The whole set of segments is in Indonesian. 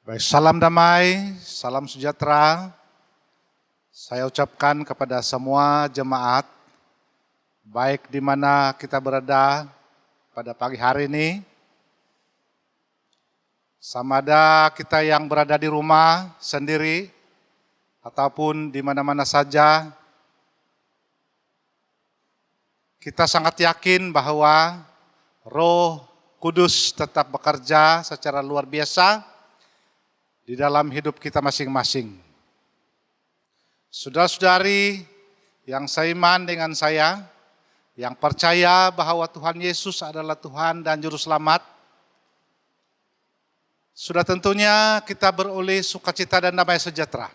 Baik, salam damai, salam sejahtera. Saya ucapkan kepada semua jemaat, baik di mana kita berada pada pagi hari ini, sama ada kita yang berada di rumah sendiri, ataupun di mana-mana saja, kita sangat yakin bahwa Roh Kudus tetap bekerja secara luar biasa di dalam hidup kita masing-masing. Saudara-saudari yang seiman dengan saya, yang percaya bahwa Tuhan Yesus adalah Tuhan dan Juru Selamat, sudah tentunya kita beroleh sukacita dan damai sejahtera.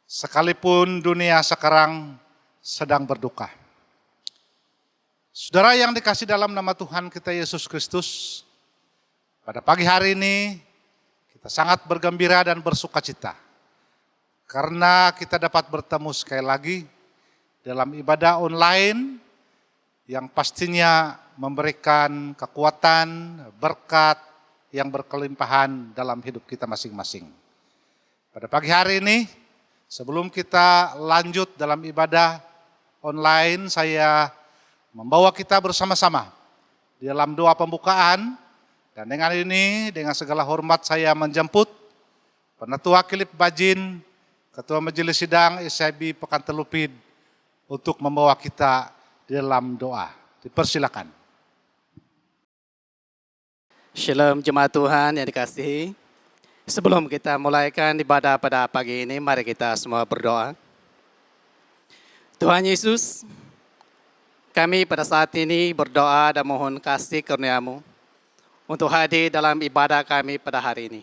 Sekalipun dunia sekarang sedang berduka. Saudara yang dikasih dalam nama Tuhan kita Yesus Kristus, pada pagi hari ini kita sangat bergembira dan bersukacita karena kita dapat bertemu sekali lagi dalam ibadah online yang pastinya memberikan kekuatan, berkat yang berkelimpahan dalam hidup kita masing-masing. Pada pagi hari ini, sebelum kita lanjut dalam ibadah online, saya membawa kita bersama-sama di dalam doa pembukaan. Dan dengan ini, dengan segala hormat saya menjemput Penatua Kilip Bajin, Ketua Majelis Sidang SIB Pekan Telupid untuk membawa kita di dalam doa. Dipersilakan. Shalom jemaat Tuhan yang dikasihi. Sebelum kita mulaikan ibadah pada pagi ini, mari kita semua berdoa. Tuhan Yesus, kami pada saat ini berdoa dan mohon kasih karunia-Mu untuk hadir dalam ibadah kami pada hari ini.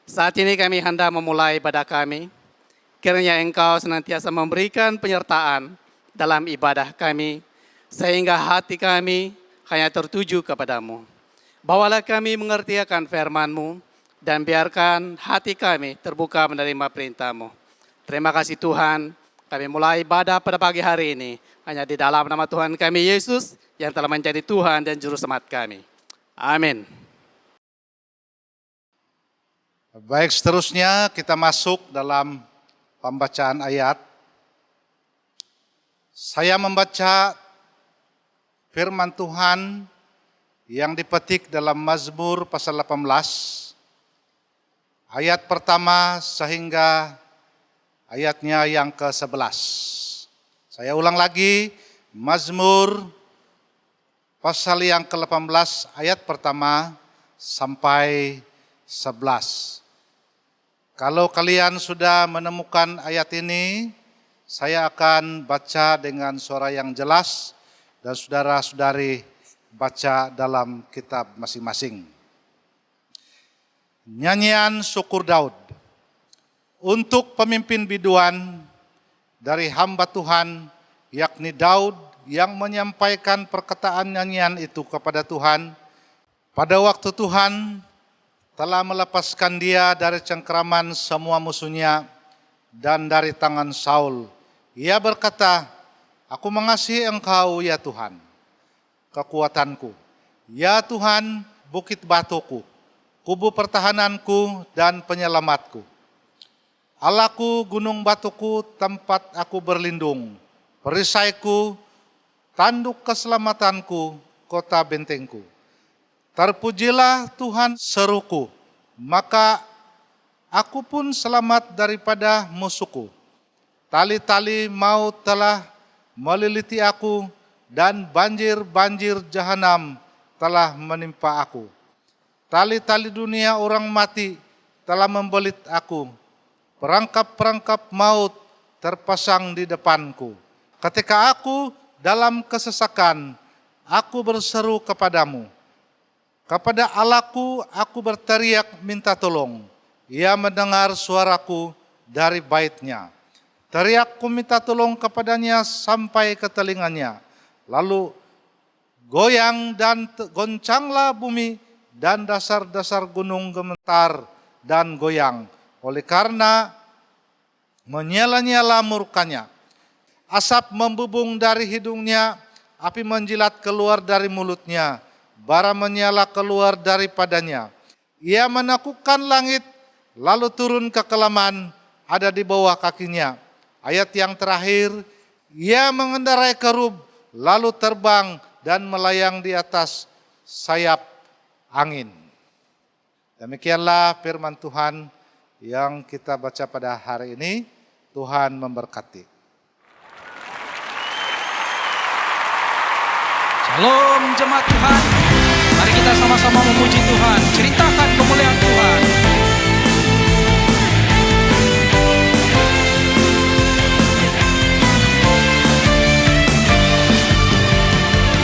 Saat ini kami hendak memulai ibadah kami, kiranya Engkau senantiasa memberikan penyertaan dalam ibadah kami, sehingga hati kami hanya tertuju kepadamu. Bawalah kami mengerti akan firman-Mu, dan biarkan hati kami terbuka menerima perintah-Mu. Terima kasih Tuhan, kami mulai ibadah pada pagi hari ini, hanya di dalam nama Tuhan kami Yesus, yang telah menjadi Tuhan dan Juru Selamat kami. Amin. Baik, seterusnya kita masuk dalam pembacaan ayat. Saya membaca firman Tuhan yang dipetik dalam Mazmur pasal 18, ayat pertama sehingga ayatnya yang ke-11. Saya ulang lagi, Mazmur pasal yang ke-18 ayat pertama sampai 11. Kalau kalian sudah menemukan ayat ini, saya akan baca dengan suara yang jelas dan saudara-saudari baca dalam kitab masing-masing. Nyanyian syukur Daud. Untuk pemimpin biduan dari hamba Tuhan, yakni Daud, yang menyampaikan perkataan nyanyian itu kepada Tuhan pada waktu Tuhan telah melepaskan dia dari cengkeraman semua musuhnya dan dari tangan Saul. Ia berkata, "Aku mengasihi Engkau ya Tuhan, kekuatanku. Ya Tuhan, bukit batuku, kubu pertahananku dan penyelamatku. Allahku, gunung batuku, tempat aku berlindung, perisaiku, tanduk keselamatanku, kota bentengku. Terpujilah Tuhan seruku, maka aku pun selamat daripada musuhku. Tali-tali maut telah meliliti aku, dan banjir-banjir jahanam telah menimpa aku. Tali-tali dunia orang mati telah membelit aku. Perangkap-perangkap maut terpasang di depanku. Ketika aku dalam kesesakan, aku berseru kepadamu. Kepada Allahku aku berteriak minta tolong. Ia mendengar suaraku dari bait-Nya. Teriakku minta tolong kepadanya sampai ke telinganya. Lalu goyang dan goncanglah bumi dan dasar-dasar gunung gemetar dan goyang. Oleh karena menyala-nyala murkanya. Asap membubung dari hidungnya, api menjilat keluar dari mulutnya, bara menyala keluar daripadanya. Ia menaklukkan langit, lalu turun ke kelaman, ada di bawah kakinya. Ayat yang terakhir, ia mengendarai kerub, lalu terbang dan melayang di atas sayap angin. Demikianlah firman Tuhan yang kita baca pada hari ini. Tuhan memberkati. Shalom jemaat Tuhan. Mari kita sama-sama memuji Tuhan, ceritakan kemuliaan Tuhan.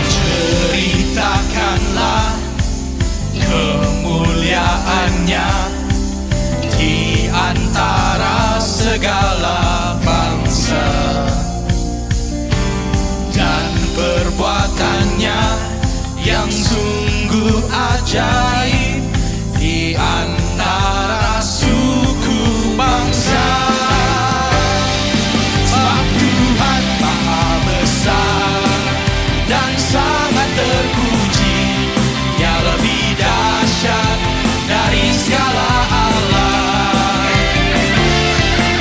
Ceritakanlah kemuliaannya di antara segala bangsa, dan perbuatannya yang sungguh ajaib di antara suku bangsa. Sebab Tuhan Maha Besar dan sangat terpuji, Dia lebih dahsyat dari segala alam.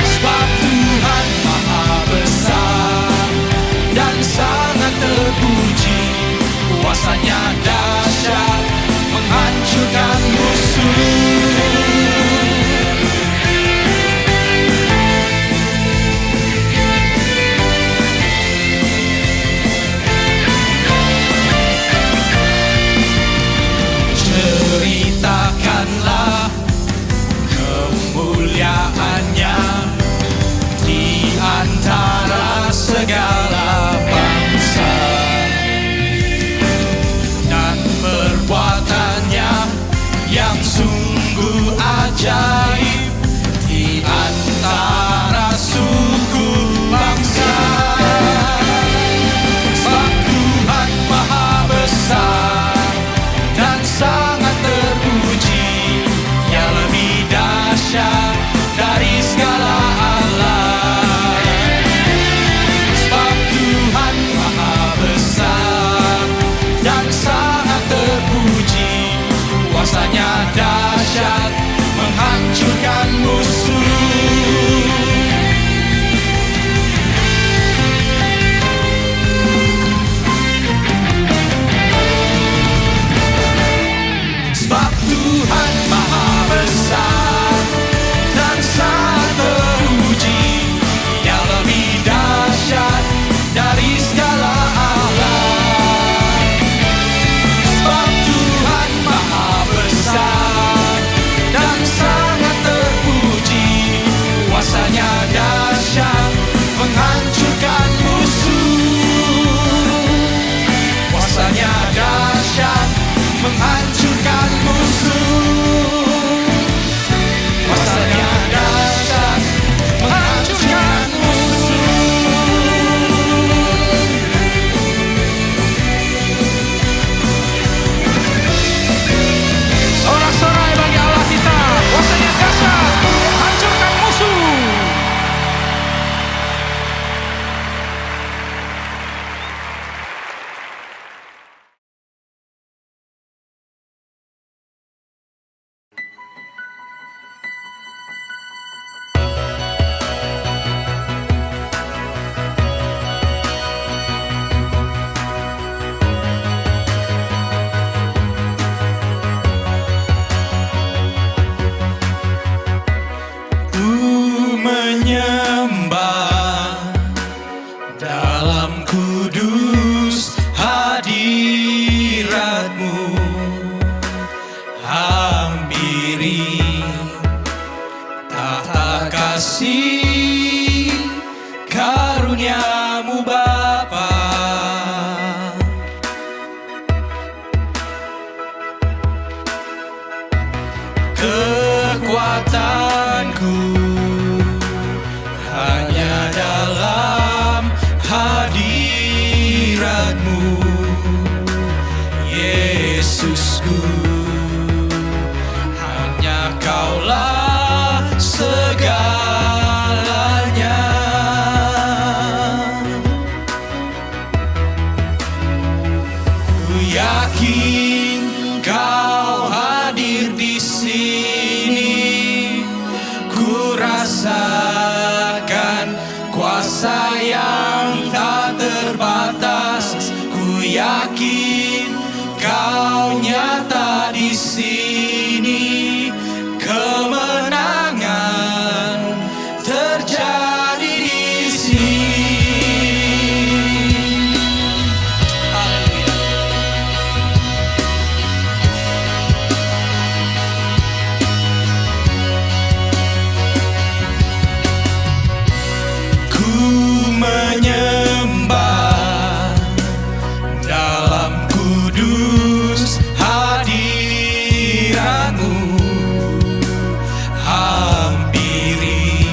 Sebab Tuhan Maha Besar dan sangat terpuji, kuasanya dahsyat menghancurkan musuh. Ceritakanlah kemuliaannya di antara segala bangsa, dan perbuatannya yang sungguh ajaib di antara suku bangsa. Sebab Tuhan Maha Besar dan sangat terpuji, Dia lebih dahsyat dari segala alam. Sebab Tuhan Maha Besar dan sangat terpuji, kuasanya dahsyat menghancurkan musuh. Sebab Tuhan Maha Besar dan sangat terpuji, Dia lebih dahsyat dari segala alam. Sebab Tuhan Maha Besar dan sangat terpuji, kuasanya dahsyat menghancurkan musuh. Kuasanya dahsyat menghancurkan musuh. Kuasanya dahsyat menghancurkan musuh. Sorak-sorai bagi Allah kita, kuasanya dahsyat menghancurkan musuh. Ku menyembah dalam kudus hadirat-Mu, hampiri tahta kasih karunia-Mu Bapa. Kekuatanku hanya dalam hadirat-Mu, Yesusku. Hanya Kaulah segalanya. Ku yakin Kau hadir di sini. terbatas. Ku yakin Kau nyata di sini, kemenangan terjadi di sini. Haleluya. Ku menyembah dalam kudus hadirat-Mu, hampiri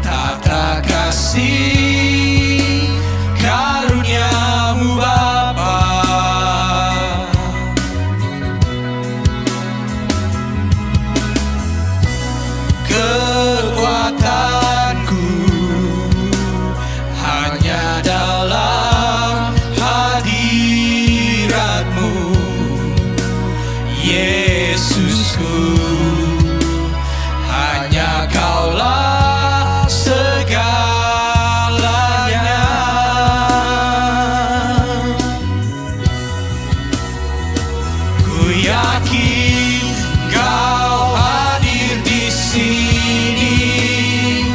tata kasih karunia-Mu Bapa. Kekuatanku hanya dalam hadirat-Mu, Yesusku. Hanya Kaulah segalanya. Ku yakin Kau hadir di sini,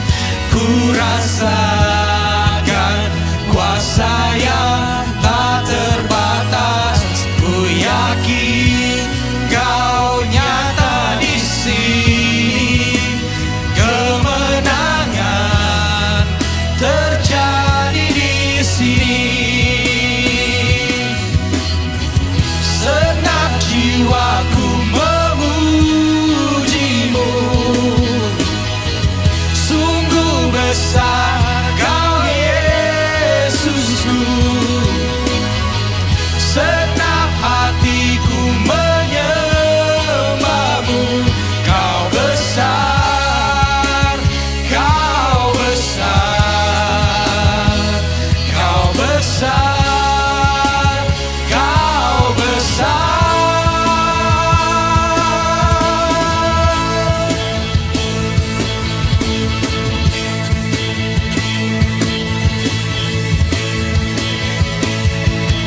ku rasakan kuasa yang tak terbatas. Ku yakin Kau nyata di sini, kemenangan terjadi di sini. Senang jiwaku memuji-Mu, sungguh besar Kau Yesusku. Senang hatiku menyembah-Mu, Kau besar, Kau besar, Kau besar, Kau besar.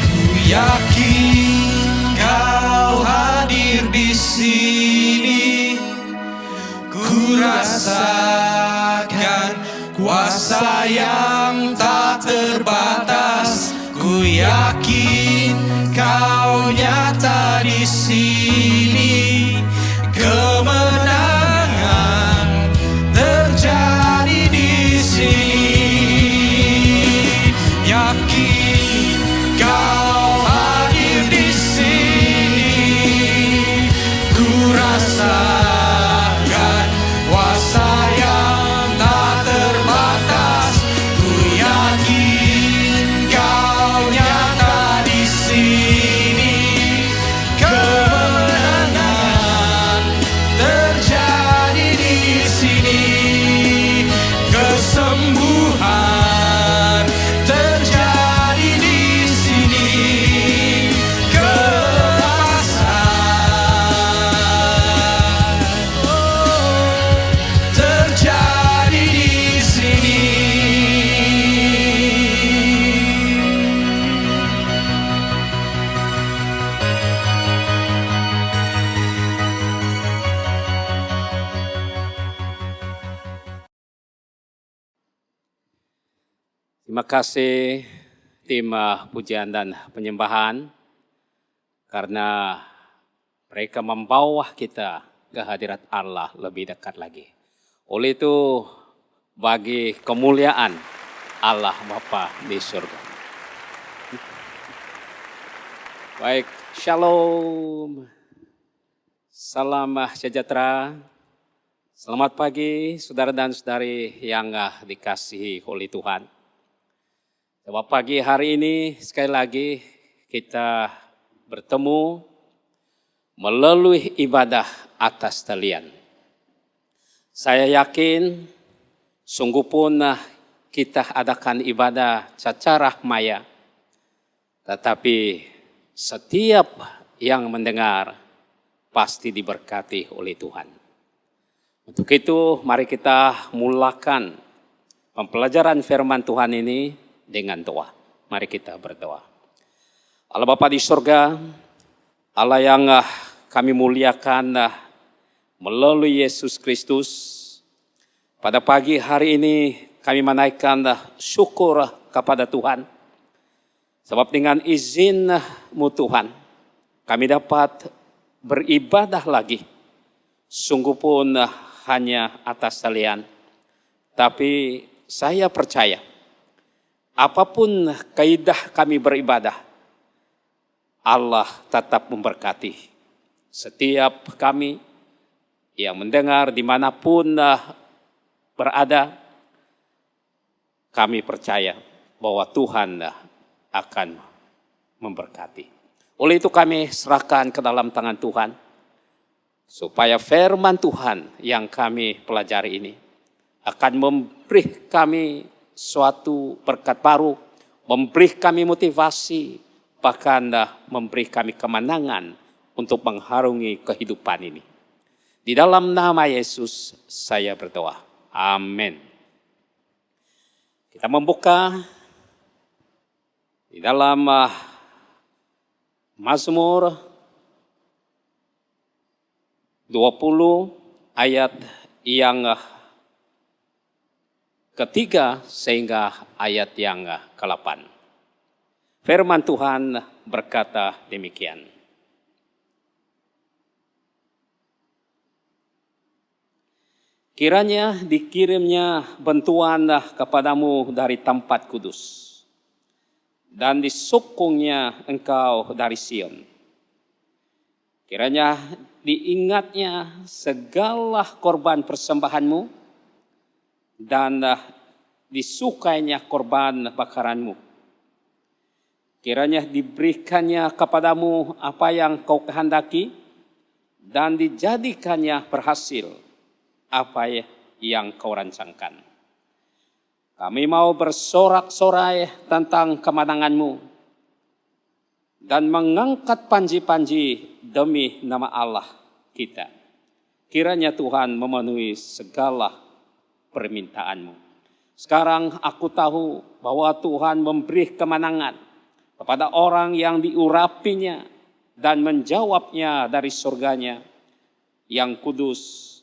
Ku yakin Kau hadir di sini, ku rasakan kuasa yang tak terbatas. Ku yakin Kau nyata di sini, kemenangan terjadi di sini. Yakin Kau hadir di sini, ku rasakan kuasa yang tak terbatas. Ku yakin Kau nyata di sini, kemenangan terjadi di sini, kesembuhan terjadi di sini, kelepasan terjadi di sini. Terima kasih tim pujian dan penyembahan karena mereka membawa kita ke hadirat Allah lebih dekat lagi. Oleh itu bagi kemuliaan Allah Bapa di surga. Baik, shalom. Salam sejahtera. Selamat pagi saudara dan saudari yang dikasihi oleh Tuhan. Selamat pagi hari ini sekali lagi kita bertemu melalui ibadah atas talian. Saya yakin sungguh pun kita adakan ibadah secara maya. Tetapi setiap yang mendengar pasti diberkati oleh Tuhan. Untuk itu mari kita mulakan pembelajaran firman Tuhan ini dengan doa. Mari kita berdoa. Allah Bapa di surga, Allah yang kami muliakan melalui Yesus Kristus. Pada pagi hari ini kami menaikkan syukur kepada Tuhan. Sebab dengan izin-Mu Tuhan, kami dapat beribadah lagi. Sungguh pun hanya atas talian. Tapi saya percaya, apapun kaidah kami beribadah, Allah tetap memberkati setiap kami yang mendengar dimanapun berada. Kami percaya bahwa Tuhan akan memberkati. Oleh itu kami serahkan ke dalam tangan Tuhan, supaya firman Tuhan yang kami pelajari ini akan memberi kami suatu berkat baru, memberi kami motivasi, bahkan memberi kami kemenangan untuk mengharungi kehidupan ini. Di dalam nama Yesus saya berdoa. Amin. Kita membuka di dalam Mazmur 20 ayat yang ketiga sehingga ayat yang ke-8. Firman Tuhan berkata demikian. Kiranya dikirimnya bantuan kepadamu dari tempat kudus, dan disokongnya engkau dari Sion. Kiranya diingatnya segala korban persembahanmu, dan disukainya korban bakaranmu. Kiranya diberikannya kepadamu apa yang kau kehendaki, dan dijadikannya berhasil apa yang kau rancangkan. Kami mau bersorak-sorai tentang kemenanganmu, dan mengangkat panji-panji demi nama Allah kita. Kiranya Tuhan memenuhi segala permintaanmu. Sekarang aku tahu bahwa Tuhan memberi kemenangan kepada orang yang diurapinya dan menjawabnya dari surganya yang kudus,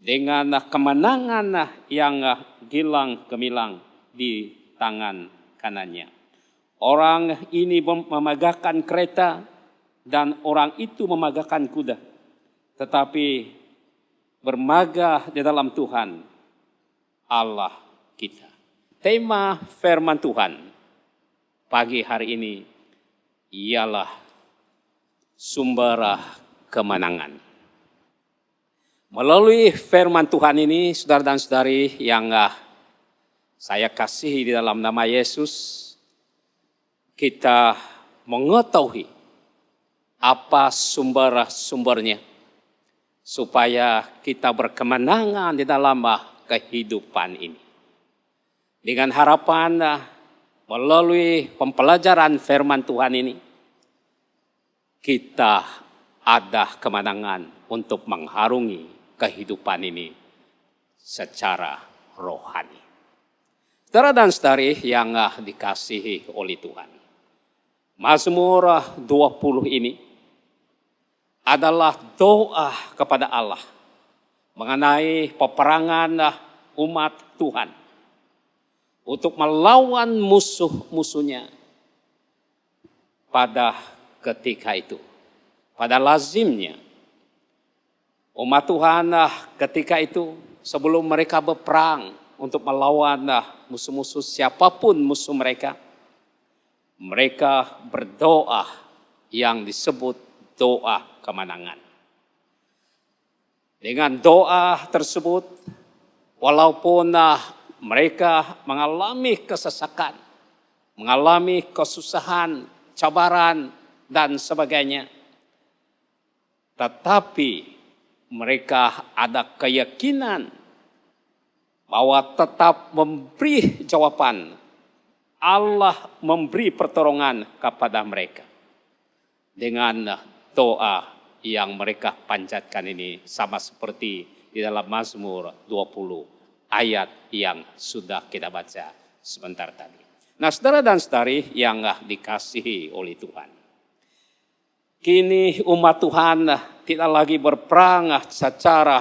dengan kemenangan yang gilang gemilang di tangan kanannya. Orang ini memegahkan kereta dan orang itu memegahkan kuda, tetapi bermegah di dalam Tuhan Allah kita. Tema firman Tuhan pagi hari ini ialah sumber kemenangan. Melalui firman Tuhan ini, saudara dan saudari yang saya kasihi di dalam nama Yesus, kita mengetahui apa sumber-sumbernya, supaya kita berkemenangan di dalam kehidupan ini. Dengan harapan melalui pembelajaran firman Tuhan ini, kita ada kemenangan untuk mengharungi kehidupan ini secara rohani. Saudara dan saudari yang dikasihi oleh Tuhan, Mazmur 20 ini adalah doa kepada Allah mengenai peperangan umat Tuhan untuk melawan musuh-musuhnya pada ketika itu. Pada lazimnya umat Tuhan ketika itu, sebelum mereka berperang untuk melawan musuh-musuh siapapun musuh mereka, mereka berdoa yang disebut doa kemenangan. Dengan doa tersebut, walaupun mereka mengalami kesesakan, mengalami kesusahan, cabaran, dan sebagainya, tetapi mereka ada keyakinan bahwa tetap memberi jawaban. Allah memberi pertolongan kepada mereka. Dengan doa yang mereka panjatkan ini sama seperti di dalam Mazmur 20 ayat yang sudah kita baca sebentar tadi. Nah, saudara dan saudari yang dikasihi oleh Tuhan. Kini umat Tuhan tidak lagi berperang secara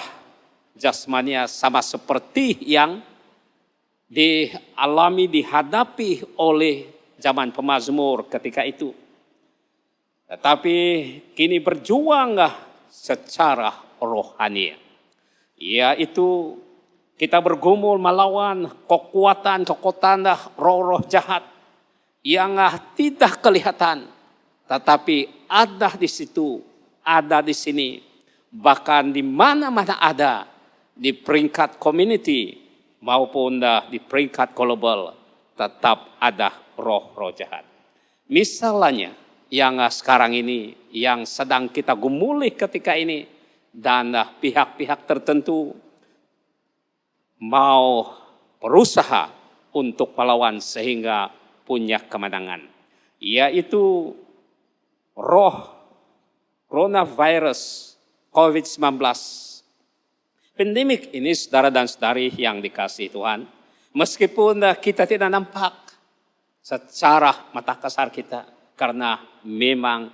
jasmania sama seperti yang dihadapi oleh zaman pemazmur ketika itu. Tetapi kini berjuang secara rohani. Yaitu kita bergumul melawan kekuatan roh-roh jahat yang tidak kelihatan. Tetapi ada di situ, ada di sini. Bahkan di mana-mana ada. Di peringkat community maupun di peringkat global. Tetap ada roh-roh jahat. Misalnya yang sekarang ini, yang sedang kita gumuli ketika ini. Dan pihak-pihak tertentu mau berusaha untuk melawan sehingga punya kemenangan. Yaitu roh coronavirus COVID-19. Pandemik ini saudara dan saudari yang dikasihi Tuhan. Meskipun kita tidak nampak secara mata kasar kita. Karena memang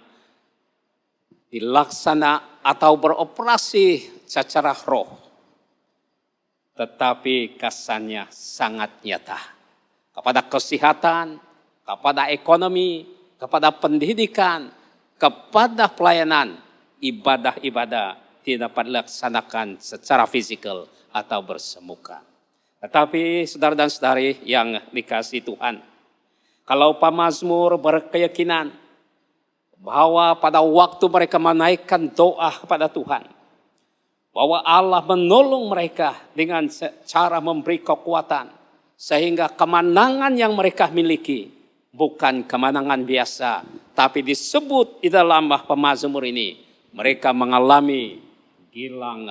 dilaksana atau beroperasi secara roh. Tetapi kesannya sangat nyata. Kepada kesehatan, kepada ekonomi, kepada pendidikan, kepada pelayanan, ibadah-ibadah tidak dapat dilaksanakan secara fisikal atau bersemuka. Tetapi saudara dan saudari yang dikasihi Tuhan, kalau pemazmur berkeyakinan bahwa pada waktu mereka menaikkan doa kepada Tuhan, bahwa Allah menolong mereka dengan cara memberi kekuatan. Sehingga kemenangan yang mereka miliki bukan kemenangan biasa. Tapi disebut di dalam pemazmur ini. Mereka mengalami gilang,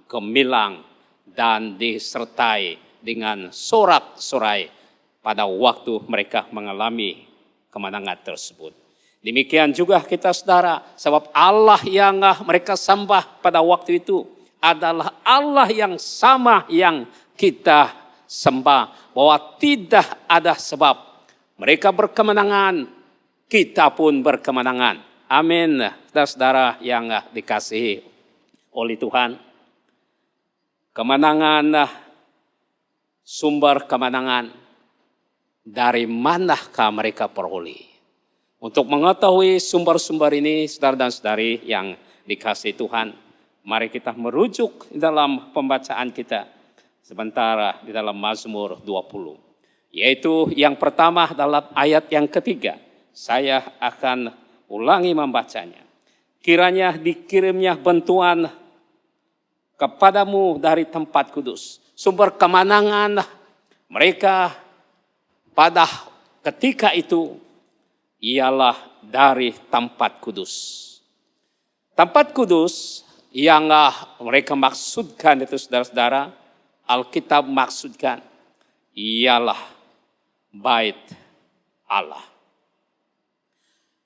gemilang, dan disertai dengan sorak-sorai pada waktu mereka mengalami kemenangan tersebut. Demikian juga kita saudara, sebab Allah yang mereka sembah pada waktu itu adalah Allah yang sama yang kita sembah. Bahwa tidak ada sebab mereka berkemenangan, kita pun berkemenangan. Amin. Saudara yang dikasihi oleh Tuhan. Kemenangan, sumber kemenangan, dari manakah mereka peroleh? Untuk mengetahui sumber-sumber ini, saudara dan saudari yang dikasihi Tuhan, mari kita merujuk dalam pembacaan kita sebentar di dalam Mazmur 20. Yaitu yang pertama dalam ayat yang ketiga. Saya akan ulangi membacanya. Kiranya dikirimnya bantuan kepadamu dari tempat kudus. Sumber kemenangan mereka pada ketika itu ialah dari tempat kudus. Tempat kudus yang mereka maksudkan itu saudara-saudara, Alkitab maksudkan ialah bait Allah.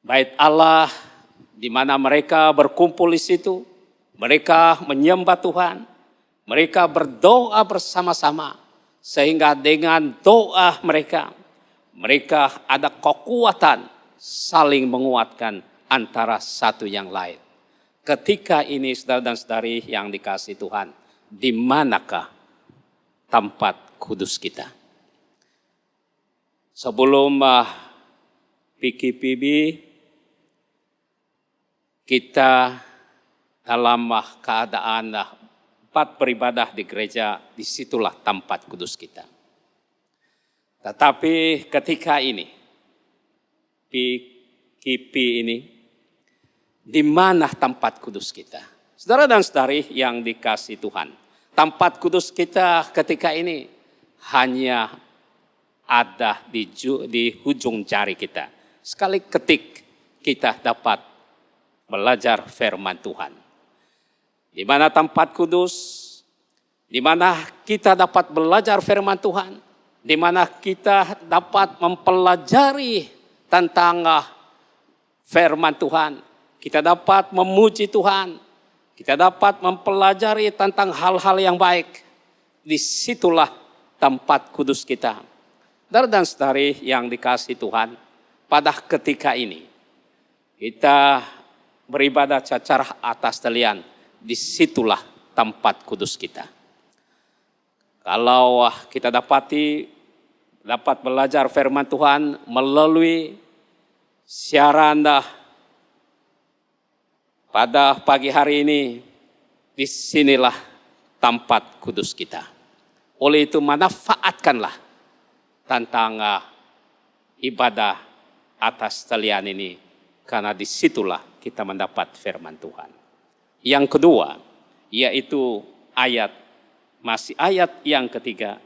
Bait Allah di mana mereka berkumpul di situ, mereka menyembah Tuhan, mereka berdoa bersama-sama sehingga dengan doa mereka ada kekuatan saling menguatkan antara satu yang lain. Ketika ini saudara dan saudari yang dikasihi Tuhan, di manakah tempat kudus kita? Sebelum PKPB, kita dalam keadaan tempat beribadah di gereja, disitulah tempat kudus kita. Tetapi ketika ini, PKP ini, di mana tempat kudus kita? Saudara dan saudari yang dikasihi Tuhan, tempat kudus kita ketika ini hanya ada di ujung jari kita. Sekali ketik kita dapat belajar firman Tuhan. Di mana tempat kudus, di mana kita dapat belajar firman Tuhan, di mana kita dapat mempelajari tentang firman Tuhan. Kita dapat memuji Tuhan. Kita dapat mempelajari tentang hal-hal yang baik. Disitulah tempat kudus kita. Saudara dan saudari yang dikasihi Tuhan, pada ketika ini kita beribadah secara atas talian, disitulah tempat kudus kita. Kalau kita dapat belajar firman Tuhan melalui siaran pada pagi hari ini, disinilah tempat kudus kita. Oleh itu manfaatkanlah tentang ibadah atas talian ini, karena disitulah kita mendapat firman Tuhan. Yang kedua, yaitu masih ayat yang ketiga.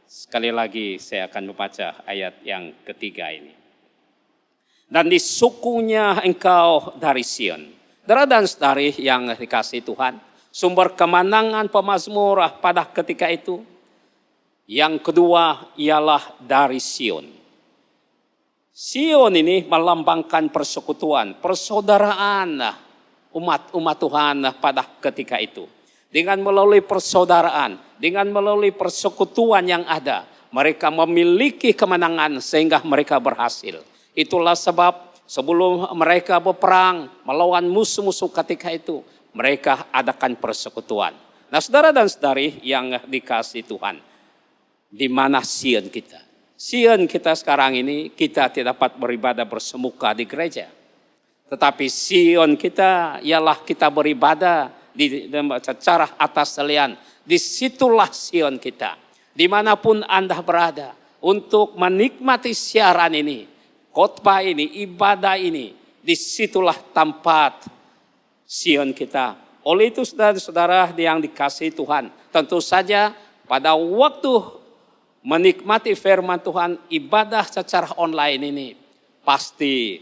Sekali lagi saya akan membaca ayat yang ketiga ini. Dan di sukunya engkau dari Sion. Saudara dan saudari yang dikasihi Tuhan, sumber kemenangan pemazmur pada ketika itu. Yang kedua ialah dari Sion. Sion ini melambangkan persekutuan, persaudaraan umat Tuhan pada ketika itu. Dengan melalui persaudaraan, dengan melalui persekutuan yang ada, mereka memiliki kemenangan sehingga mereka berhasil. Itulah sebab sebelum mereka berperang melawan musuh-musuh ketika itu, mereka adakan persekutuan. Nah, saudara dan saudari yang dikasihi Tuhan, di mana Sion kita? Sion kita sekarang ini, kita tidak dapat beribadah bersemuka di gereja. Tetapi Sion kita ialah kita beribadah secara atas talian. Disitulah Sion kita. Dimanapun Anda berada, untuk menikmati siaran ini, khotbah ini, ibadah ini, disitulah tempat Sion kita. Oleh itu saudara-saudara yang dikasihi Tuhan, tentu saja pada waktu menikmati firman Tuhan, ibadah secara online ini, pasti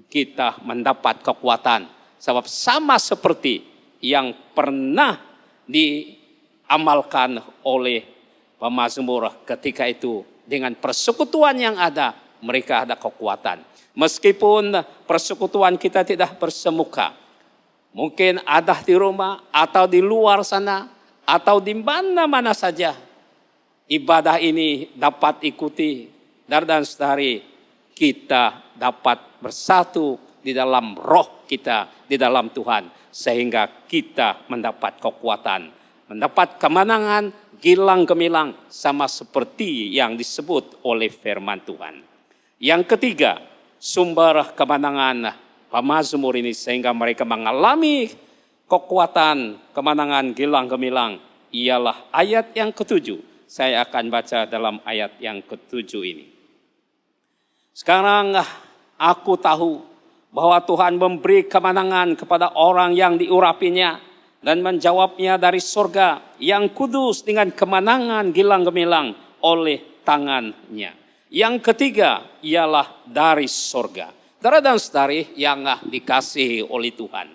kita mendapat kekuatan. Sebab sama seperti yang pernah diamalkan oleh pemazmur ketika itu, dengan persekutuan yang ada, mereka ada kekuatan. Meskipun persekutuan kita tidak bersemuka, mungkin ada di rumah atau di luar sana atau di mana-mana saja, ibadah ini dapat ikuti. Dan saudari, kita dapat bersatu di dalam roh kita, di dalam Tuhan, sehingga kita mendapat kekuatan, mendapat kemenangan gilang gemilang, sama seperti yang disebut oleh firman Tuhan. Yang ketiga, sumber kemenangan pemazmur ini sehingga mereka mengalami kekuatan, kemenangan gilang gemilang, ialah ayat yang ketujuh. Saya akan baca dalam ayat yang ketujuh ini. Sekarang aku tahu bahwa Tuhan memberi kemenangan kepada orang yang diurapinya dan menjawabnya dari surga yang kudus dengan kemenangan gilang gemilang oleh tangannya. Yang ketiga ialah dari surga. Saudara dan saudari yang dikasihi oleh Tuhan,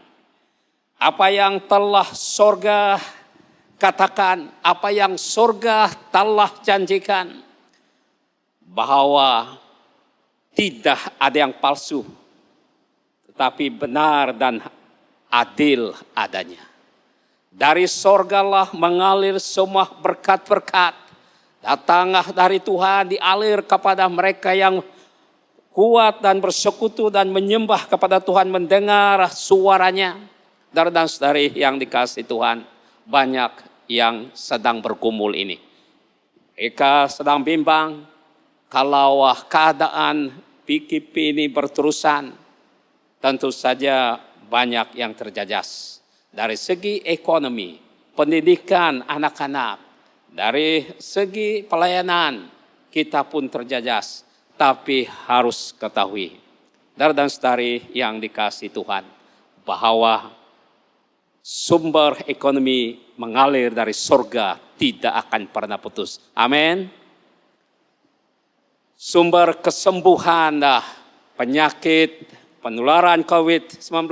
apa yang telah surga katakan, apa yang surga telah janjikan, bahwa tidak ada yang palsu, tetapi benar dan adil adanya. Dari surgalah mengalir semua berkat-berkat. Datanglah dari Tuhan, dialir kepada mereka yang kuat dan bersekutu dan menyembah kepada Tuhan, mendengar suaranya. Dan saudari yang dikasihi Tuhan, banyak yang sedang bergumul ini. Mereka sedang bimbang kalau keadaan PKP ini berterusan. Tentu saja banyak yang terjejas. Dari segi ekonomi, pendidikan anak-anak, dari segi pelayanan, kita pun terjejas. Tapi harus ketahui, dan saudari yang dikasihi Tuhan, bahwa sumber ekonomi mengalir dari surga tidak akan pernah putus. Amin. Sumber kesembuhan penyakit, penularan COVID-19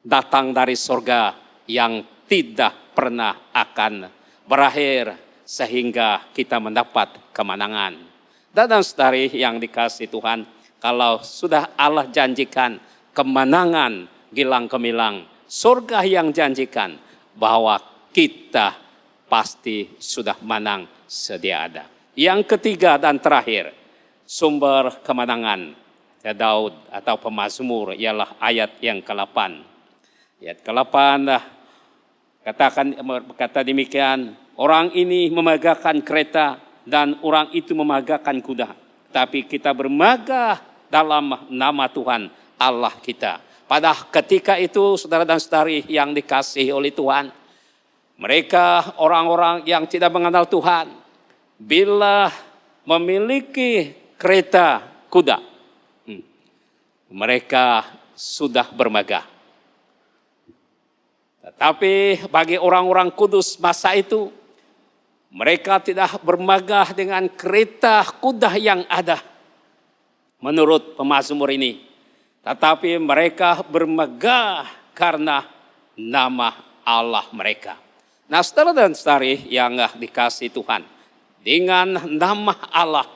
datang dari surga yang tidak pernah akan berakhir sehingga kita mendapat kemenangan. Dan saudari yang dikasihi Tuhan, kalau sudah Allah janjikan kemenangan gilang gemilang, surga yang janjikan, bahwa kita pasti sudah menang, sedia ada. Yang ketiga dan terakhir, sumber kemenangan Daud atau pemazmur ialah ayat yang ke-8. Ayat ke-8 kata demikian, orang ini memegahkan kereta dan orang itu memegahkan kuda. Tapi kita bermegah dalam nama Tuhan Allah kita. Pada ketika itu saudara dan saudari yang dikasihi oleh Tuhan, mereka orang-orang yang tidak mengenal Tuhan, bila memiliki kereta kuda, mereka sudah bermegah. Tetapi bagi orang-orang kudus masa itu, mereka tidak bermegah dengan kereta kuda yang ada. Menurut pemazmur ini. Tetapi mereka bermegah karena nama Allah mereka. Nah, saudara dan saudari yang dikasihi Tuhan, dengan nama Allah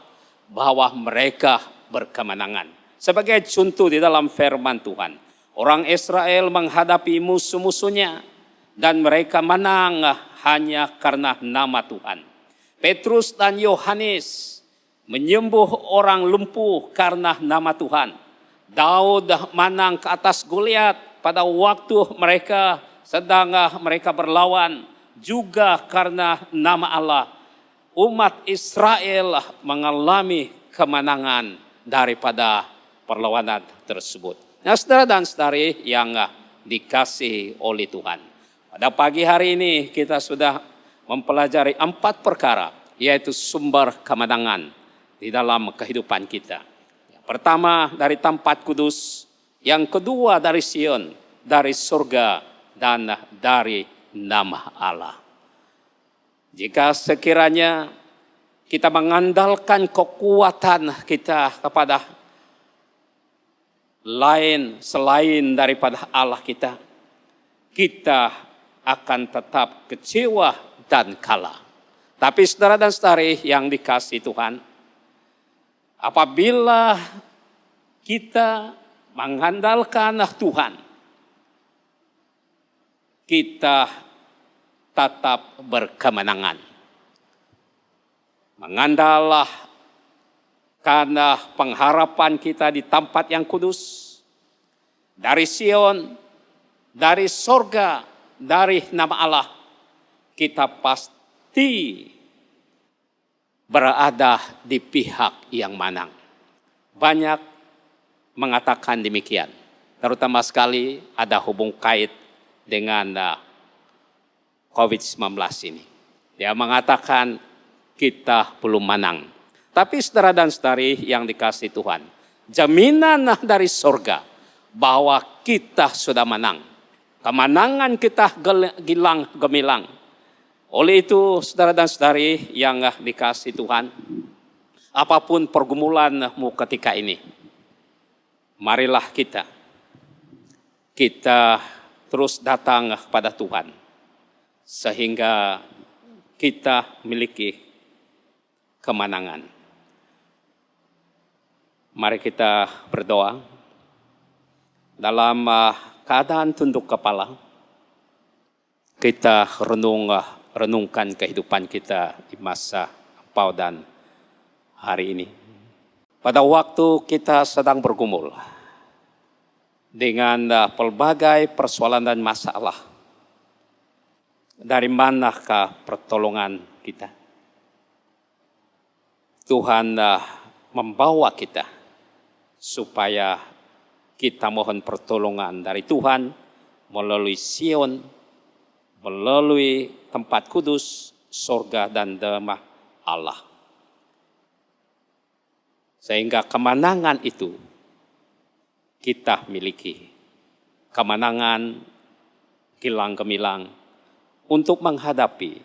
bahwa mereka berkemenangan. Sebagai contoh di dalam firman Tuhan, orang Israel menghadapi musuh-musuhnya dan mereka menang hanya karena nama Tuhan. Petrus dan Yohanes menyembuh orang lumpuh karena nama Tuhan. Daud menang ke atas Goliat pada waktu mereka berlawan juga karena nama Allah. Umat Israel mengalami kemenangan daripada perlawanan tersebut. Nah, saudara dan saudari yang dikasihi oleh Tuhan. Pada pagi hari ini kita sudah mempelajari 4 perkara, yaitu sumber kemenangan di dalam kehidupan kita. Yang pertama dari tempat kudus, yang kedua dari Sion, dari surga, dan dari nama Allah. Jika sekiranya kita mengandalkan kekuatan kita kepada lain selain daripada Allah kita, kita akan tetap kecewa dan kalah. Tapi saudara dan saudari yang dikasihi Tuhan, apabila kita mengandalkan Tuhan, kita tetap berkemenangan. Mengandallah karena pengharapan kita di tempat yang kudus, dari Sion, dari sorga, dari nama Allah, kita pasti berada di pihak yang menang. Banyak mengatakan demikian, terutama sekali ada hubung kait dengan COVID-19 ini. Dia mengatakan kita belum menang. Tapi saudara dan saudari yang dikasihi Tuhan, jaminan dari surga bahwa kita sudah menang. Kemenangan kita gilang gemilang. Oleh itu saudara dan saudari yang dikasihi Tuhan, apapun pergumulanmu ketika ini, marilah kita terus datang kepada Tuhan. Sehingga kita miliki kemenangan. Mari kita berdoa dalam keadaan tunduk kepala. Kita renungkan kehidupan kita di masa lampau dan hari ini. Pada waktu kita sedang bergumul dengan pelbagai persoalan dan masalah, dari manakah pertolongan kita? Tuhan membawa kita supaya kita mohon pertolongan dari Tuhan melalui Sion, melalui tempat kudus, surga dan nama Allah. Sehingga kemenangan itu kita miliki. Kemenangan gilang gemilang untuk menghadapi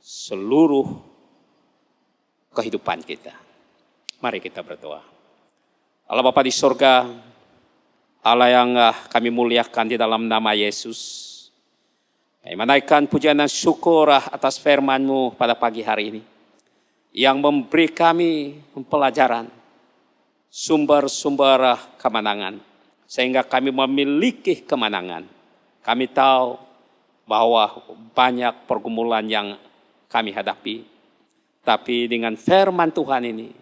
seluruh kehidupan kita. Mari kita berdoa. Allah Bapa di surga, Allah yang kami muliakan di dalam nama Yesus. Kami menaikkan pujian dan syukur atas firman-Mu pada pagi hari ini. Yang memberi kami pelajaran, sumber-sumber kemenangan. Sehingga kami memiliki kemenangan. Kami tahu bahwa banyak pergumulan yang kami hadapi. Tapi dengan firman Tuhan ini,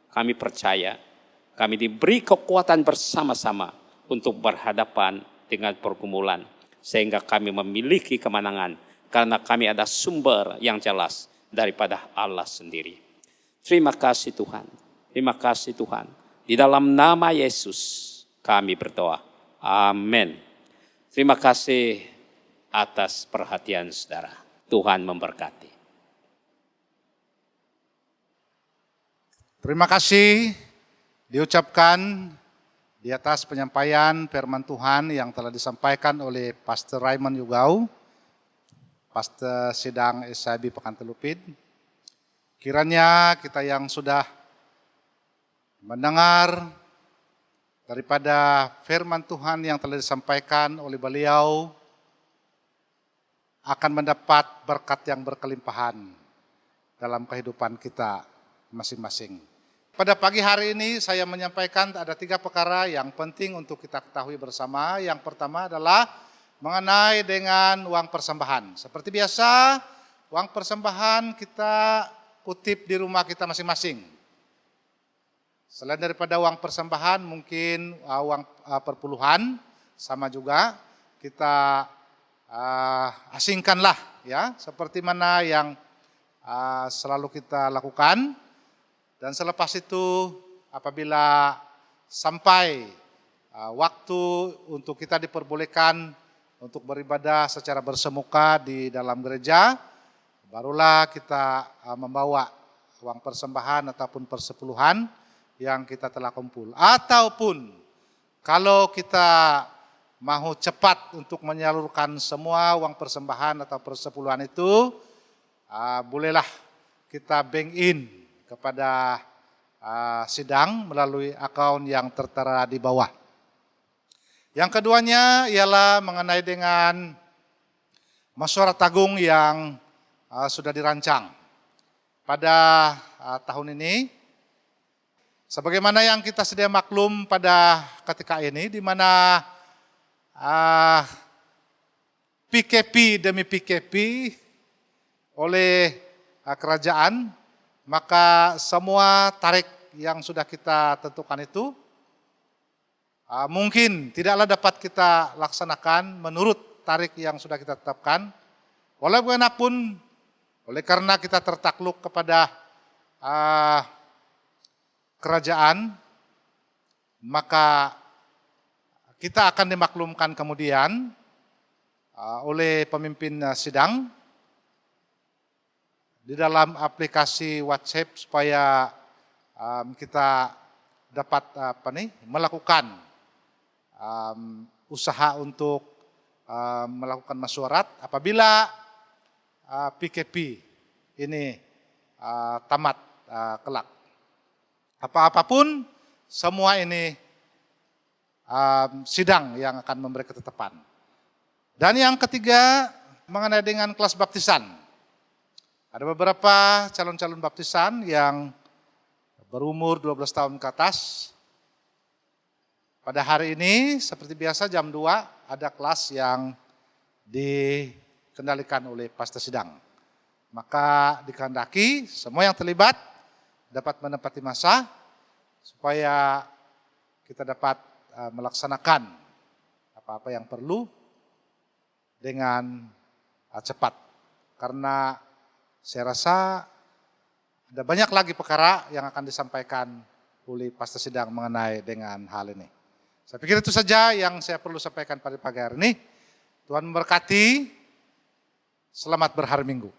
kami percaya, kami diberi kekuatan bersama-sama untuk berhadapan dengan pergumulan. Sehingga kami memiliki kemenangan, karena kami ada sumber yang jelas daripada Allah sendiri. Terima kasih Tuhan, terima kasih Tuhan. Di dalam nama Yesus kami berdoa. Amin. Terima kasih atas perhatian saudara. Tuhan memberkati. Terima kasih diucapkan di atas penyampaian firman Tuhan yang telah disampaikan oleh Pastor Raymond Yugau, Pastor Sidang SIB Pekantelupit. Kiranya kita yang sudah mendengar daripada firman Tuhan yang telah disampaikan oleh beliau akan mendapat berkat yang berkelimpahan dalam kehidupan kita masing-masing. Pada pagi hari ini saya menyampaikan ada 3 perkara yang penting untuk kita ketahui bersama. Yang pertama adalah mengenai dengan uang persembahan. Seperti biasa, uang persembahan kita kutip di rumah kita masing-masing. Selain daripada uang persembahan, mungkin uang perpuluhan sama juga kita asingkanlah ya, seperti mana yang selalu kita lakukan. Dan selepas itu apabila sampai waktu untuk kita diperbolehkan untuk beribadah secara bersemuka di dalam gereja, barulah kita membawa uang persembahan ataupun persepuluhan yang kita telah kumpul. Ataupun kalau kita mau cepat untuk menyalurkan semua uang persembahan atau persepuluhan itu, bolehlah kita bank in kepada sidang melalui akaun yang tertera di bawah. Yang keduanya ialah mengenai dengan mesyuarat agung yang sudah dirancang pada tahun ini. Sebagaimana yang kita sedia maklum pada ketika ini, di mana PKP demi PKP oleh kerajaan, maka semua tarikh yang sudah kita tentukan itu mungkin tidaklah dapat kita laksanakan menurut tarikh yang sudah kita tetapkan. Walaupun oleh karena kita tertakluk kepada kerajaan, maka kita akan dimaklumkan kemudian oleh pemimpin sidang di dalam aplikasi WhatsApp supaya kita dapat melakukan usaha untuk melakukan mesyuarat apabila PKP ini tamat kelak. Apa-apapun semua ini sidang yang akan memberi ketetapan. Dan yang ketiga mengenai dengan kelas baptisan. Ada beberapa calon-calon baptisan yang berumur 12 tahun ke atas. Pada hari ini seperti biasa jam 2 ada kelas yang dikendalikan oleh pastor sidang. Maka dikehendaki semua yang terlibat dapat menempati masa supaya kita dapat melaksanakan apa-apa yang perlu dengan cepat. Karena saya rasa ada banyak lagi perkara yang akan disampaikan oleh pastor sidang mengenai dengan hal ini. Saya pikir itu saja yang saya perlu sampaikan pada pagi hari ini. Tuhan memberkati. Selamat berhari Minggu.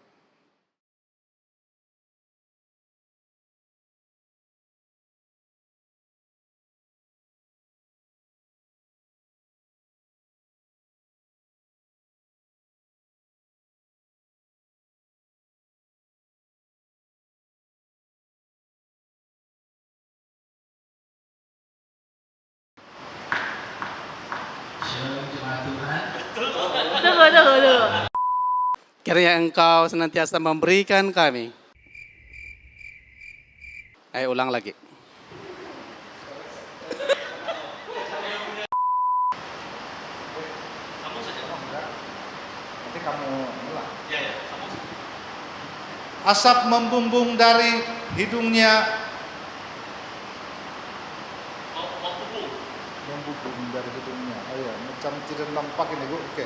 Kiranya Engkau senantiasa memberikan kami. Ayo ulang lagi. Nanti kamu ulang. asap membumbung dari hidungnya. Membumbung dari hidungnya. Oh ya, macam tidak nampak ini Bu. Oke.